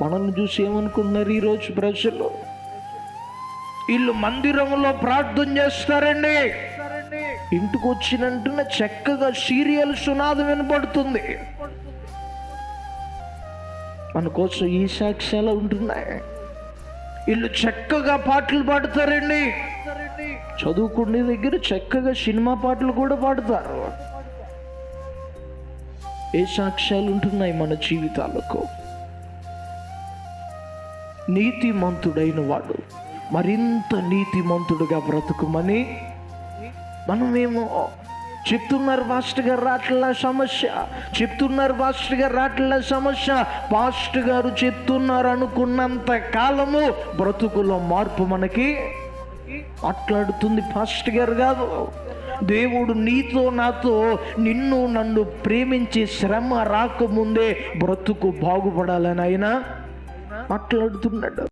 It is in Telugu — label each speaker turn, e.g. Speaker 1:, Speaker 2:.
Speaker 1: మనల్ని చూసి ఏమనుకుంటున్నారు ఈరోజు ప్రజలు? వీళ్ళు మందిరంలో ప్రార్థన చేస్తారండి, ఇంటికి వచ్చినంటున్న చక్కగా సీరియల్ సునాదం వినపడుతుంది. మన కోసం ఈ సాక్ష్యాలు ఉంటున్నాయి. వీళ్ళు చక్కగా పాటలు పాడతారండి, చదువుకునే దగ్గర చక్కగా సినిమా పాటలు కూడా పాడతారు. ఏ సాక్ష్యాలు ఉంటున్నాయి మన జీవితాలకు? నీతిమంతుడైన వాడు మరింత నీతిమంతుడుగా బ్రతుకుమని మనమేమో చెప్తున్నారు. పాస్టర్ గారు రాట్ల సమస్య, చెప్తున్నారు పాస్టర్ గారు రాట్ల సమస్య. పాస్టర్ గారు చెప్తున్నారు అనుకున్నంత కాలము బ్రతుకులో మార్పు మనకి మాట్లాడుతుంది పాస్టర్ గారు కాదు. దేవుడు నీతో నాతో నిన్ను నన్ను ప్రేమించే శ్రమ రాకముందే బ్రతుకు బాగుపడాలని ఆయన మాట్లాడుతున్నాడు.